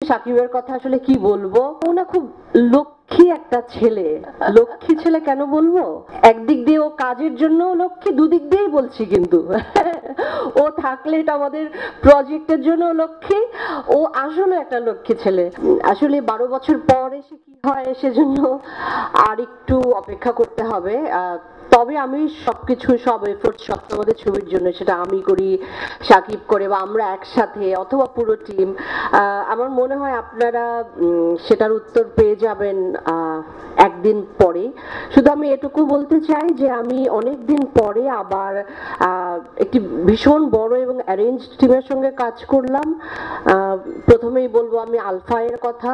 সাকিবের কথা আসলে কি বলবো, ও না খুব লক্ষ্মী একটা ছেলে। লক্ষ্মী ছেলে কেন বলবো, একদিক দিয়ে ও কাজের জন্য লক্ষ্মী, দুদিক দিয়েই বলছি কিন্তু ও থাকলে এটা আমাদের প্রজেক্টের জন্য লক্ষ্মী, ও আসলে একটা লক্ষ্মী ছেলে। আসলে 12 বছর পর এসে কি হয় সেজন্য আর একটু অপেক্ষা করতে হবে। তবে আমি সবকিছু, সব এফোর্ট সপ্তমদের ছবির জন্য, সেটা আমি করি, সাকিব করে, বা আমরা একসাথে, অথবা পুরো টিম, আমার মনে হয় আপনারা সেটার উত্তর পেয়ে যাবেন একদিন পরে। শুধু আমি এটুকু বলতে চাই যে আমি অনেক দিন পরে আবার একটি ভীষণ বড় এবং অ্যারেঞ্জ টিমের সঙ্গে কাজ করলাম। প্রথমেই বলবো আমি আলফায়ের কথা,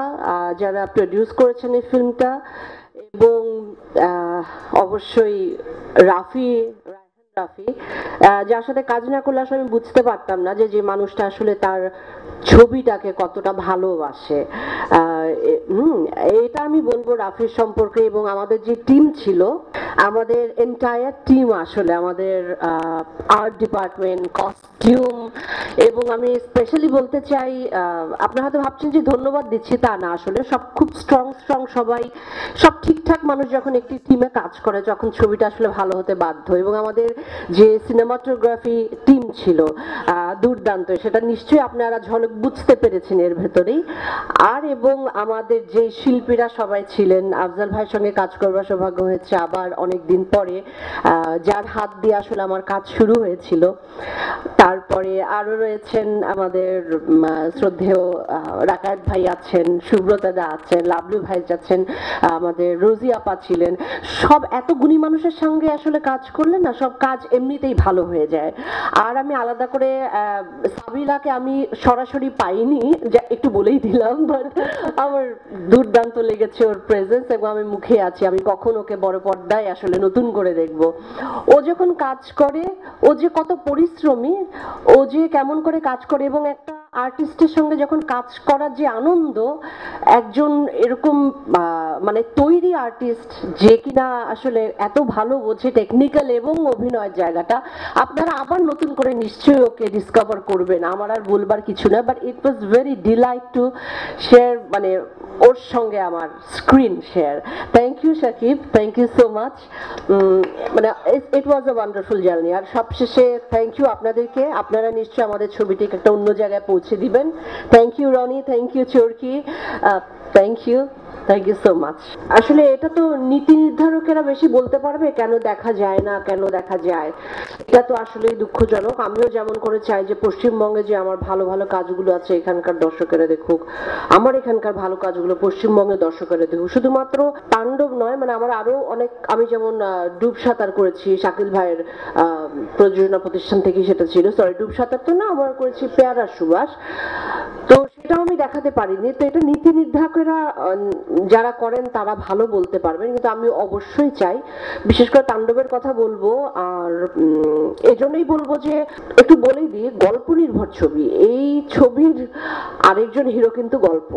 যারা প্রডিউস করেছেন এই ফিল্মটা, এবং অবশ্যই রাফি, যার সাথে কাজ না করলে আসলে আমি বুঝতে পারতাম না যে মানুষটা আসলে তার ছবিটাকে কতটা ভালোবাসে। এটা আমি বলবো রাফির সম্পর্কে। এবং আমাদের যে টিম ছিল, আমাদের এন্টায়ার টিম, আসলে আমাদের আর্ট ডিপার্টমেন্ট, কস্টিউম, এবং আমি স্পেশালি বলতে চাই, আপনারা হয়তো ভাবছেন যে ধন্যবাদ দিচ্ছি, তা না, আসলে সব খুব স্ট্রং, সবাই সব ঠিকঠাক মানুষ যখন একটি টিমে কাজ করে, যখন ছবিটা আসলে ভালো হতে বাধ্য। এবং আমাদের যে সিনেমাটোগ্রাফি টিম ছিল দুর্দান্ত, সেটা নিশ্চয়ই আপনারা ঝলক বুঝতে পেরেছেন এর ভেতরেই। আর এবং আমাদের যে শিল্পীরা সবাই ছিলেন, আফজাল ভাইয়ের সঙ্গে কাজ করবার সৌভাগ্য হয়েছে আবার অনেক দিন পরে, যার হাত দিয়ে আসলে আমার কাজ শুরু হয়েছিল। তারপরে আরো রয়েছেন আমাদের শ্রদ্ধেয় রাকায়েত ভাই আছেন, সুব্রতা দা আছেন, লাবলু ভাই আছেন, আমাদের রোজি আপা ছিলেন। সব এত গুণী মানুষের সঙ্গে আসলে কাজ করলে না, সব কাজ এমনিতেই ভালো হয়ে যায়। আর আমি আলাদা করে সাবিলাকে আমি সরাসরি পাইনি, যা একটু বলেই দিলাম, বাট আমার দুর্দান্ত লেগেছে ওর প্রেজেন্স, এবং আমি মুখে আছি আমি কখন ওকে বড় পর্দায় আসলে নতুন করে দেখব। ও যখন কাজ করে, ও যে কত পরিশ্রমী, ও যে কেমন করে কাজ করে, এবং একটা আর্টিস্টের সঙ্গে যখন কাজ করার যে আনন্দ, একজন এরকম মানে তৈরি আর্টিস্ট যে কিনা আসলে এত ভালো বোঝে টেকনিক্যাল এবং অভিনয়ের জায়গাটা, আপনারা আবার নতুন করে নিশ্চয়ই ওকে ডিসকভার করবেন। আমার আর বলবার কিছু না, but it was very delight to share, মানে ওর সঙ্গে আমার screen share. Thank you Sakib, thank you so much. মানে it was a wonderful journey. আর সবশেষে থ্যাংক ইউ আপনাদেরকে, আপনারা নিশ্চয়ই আমাদের ছবিটিকে একটা অন্য জায়গায় পৌঁছে দিবেন। Thank you Rony, thank you Chorki, thank you, thank you so much. আসলে এটা তো নীতি নির্ধারকেরা বেশি বলতে পারবে, কেন দেখা যায় না, কেন দেখা যায়, এটা তো আসলেই দুঃখজনক। আমিও যেমন করে চাই যে পশ্চিমবঙ্গে যে আমার ভালো ভালো কাজগুলো আছে এখানকার দর্শকেরা দেখুক, আমার এখানকার ভালো কাজগুলো পশ্চিমবঙ্গের দর্শকেরা দেখুক। শুধুমাত্র তাণ্ডব নয়, মানে আমার আরো অনেক, আমি যেমন ডুব সাঁতার করেছি শাকিল ভাইয়ের প্রযোজনা প্রতিষ্ঠান থেকে, সেটা ছিল, সরি ডুব সাঁতার তো না, আমার করেছি পেয়ারা সুবাস, তো সেটাও আমি দেখাতে পারিনি। তো এটা নীতি নির্ধারকেরা যারা করেন তারা ভালো বলতে পারবেন, কিন্তু আমি অবশ্যই চাই, বিশেষ করে তাণ্ডবের কথা বলবো। আর এজন্যই বলবো যে একটু বলেই দিই, গল্প নির্ভর ছবি, এই ছবির আরেকজন হিরো কিন্তু গল্প।